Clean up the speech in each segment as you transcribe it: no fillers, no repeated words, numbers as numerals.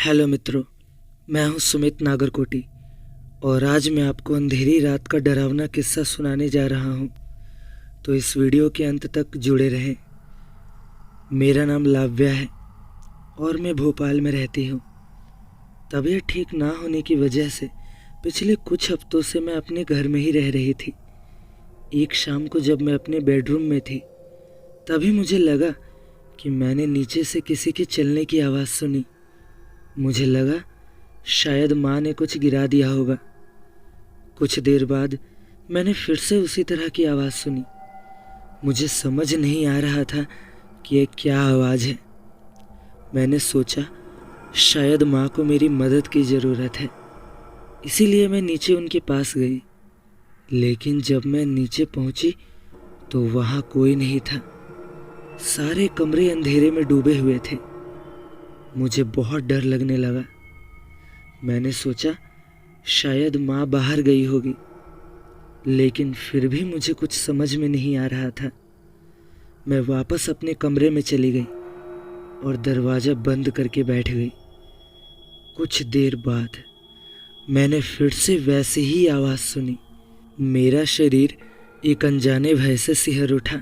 Hello मित्रों, मैं हूं सुमित नागरकोटी और आज मैं आपको अंधेरी रात का डरावना किस्सा सुनाने जा रहा हूं। तो इस वीडियो के अंत तक जुड़े रहें। मेरा नाम लाव्या है और मैं भोपाल में रहती हूं। तबीयत ठीक ना होने की वजह से पिछले कुछ हफ्तों से मैं अपने घर में ही रह रही थी। एक शाम को जब मैं अपने बेडरूम में थी तभी मुझे लगा कि मैंने नीचे से किसी के चलने की आवाज़ सुनी। मुझे लगा शायद माँ ने कुछ गिरा दिया होगा। कुछ देर बाद मैंने फिर से उसी तरह की आवाज़ सुनी। मुझे समझ नहीं आ रहा था कि ये क्या आवाज़ है। मैंने सोचा शायद माँ को मेरी मदद की ज़रूरत है, इसीलिए मैं नीचे उनके पास गई। लेकिन जब मैं नीचे पहुंची तो वहाँ कोई नहीं था। सारे कमरे अंधेरे में डूबे हुए थे। मुझे बहुत डर लगने लगा। मैंने सोचा शायद माँ बाहर गई होगी, लेकिन फिर भी मुझे कुछ समझ में नहीं आ रहा था। मैं वापस अपने कमरे में चली गई और दरवाज़ा बंद करके बैठ गई। कुछ देर बाद मैंने फिर से वैसी ही आवाज़ सुनी। मेरा शरीर एक अनजाने भय से सिहर उठा।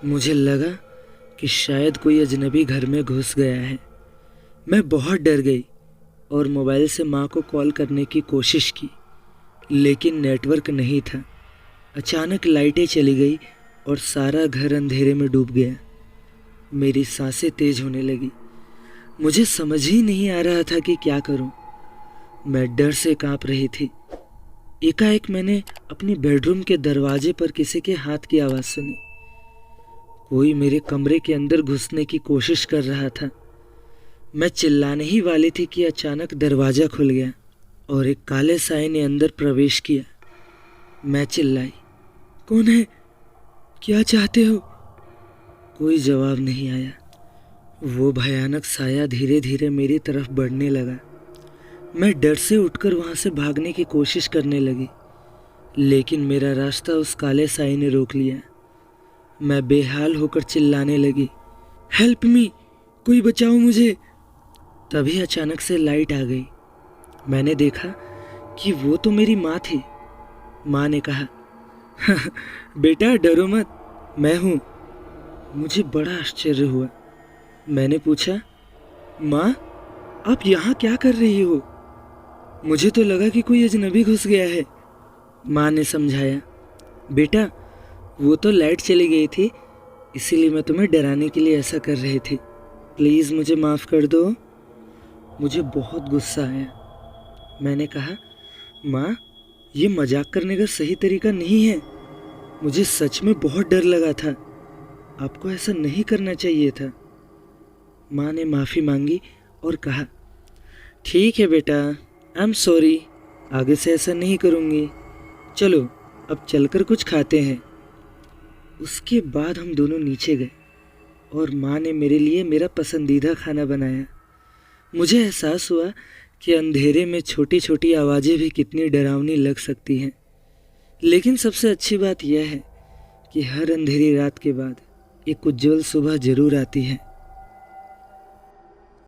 मुझे लगा कि शायद कोई अजनबी घर में घुस गया है। मैं बहुत डर गई और मोबाइल से माँ को कॉल करने की कोशिश की, लेकिन नेटवर्क नहीं था। अचानक लाइटें चली गई और सारा घर अंधेरे में डूब गया। मेरी सांसें तेज होने लगी। मुझे समझ ही नहीं आ रहा था कि क्या करूं। मैं डर से कांप रही थी। एकाएक मैंने अपने बेडरूम के दरवाजे पर किसी के हाथ की आवाज़ सुनी। कोई मेरे कमरे के अंदर घुसने की कोशिश कर रहा था। मैं चिल्लाने ही वाली थी कि अचानक दरवाज़ा खुल गया और एक काले साए ने अंदर प्रवेश किया। मैं चिल्लाई, कौन है? क्या चाहते हो? कोई जवाब नहीं आया। वो भयानक साया धीरे धीरे मेरी तरफ बढ़ने लगा। मैं डर से उठकर वहाँ से भागने की कोशिश करने लगी, लेकिन मेरा रास्ता उस काले साए ने रोक लिया। मैं बेहाल होकर चिल्लाने लगी, हेल्प मी, कोई बचाओ मुझे। तभी अचानक से लाइट आ गई। मैंने देखा कि वो तो मेरी माँ थी। माँ ने कहा, बेटा डरो मत, मैं हूँ। मुझे बड़ा आश्चर्य हुआ। मैंने पूछा, माँ आप यहाँ क्या कर रही हो? मुझे तो लगा कि कोई अजनबी घुस गया है। माँ ने समझाया, बेटा वो तो लाइट चली गई थी, इसीलिए मैं तुम्हें डराने के लिए ऐसा कर रही थी। प्लीज़ मुझे माफ़ कर दो। मुझे बहुत गुस्सा आया। मैंने कहा, माँ ये मजाक करने का सही तरीका नहीं है। मुझे सच में बहुत डर लगा था। आपको ऐसा नहीं करना चाहिए था। माँ ने माफ़ी मांगी और कहा, ठीक है बेटा, आई एम सॉरी, आगे से ऐसा नहीं करूँगी। चलो अब चलकर कुछ खाते हैं। उसके बाद हम दोनों नीचे गए और माँ ने मेरे लिए मेरा पसंदीदा खाना बनाया। मुझे एहसास हुआ कि अंधेरे में छोटी छोटी आवाज़ें भी कितनी डरावनी लग सकती हैं। लेकिन सबसे अच्छी बात यह है कि हर अंधेरी रात के बाद एक उज्जवल सुबह ज़रूर आती है।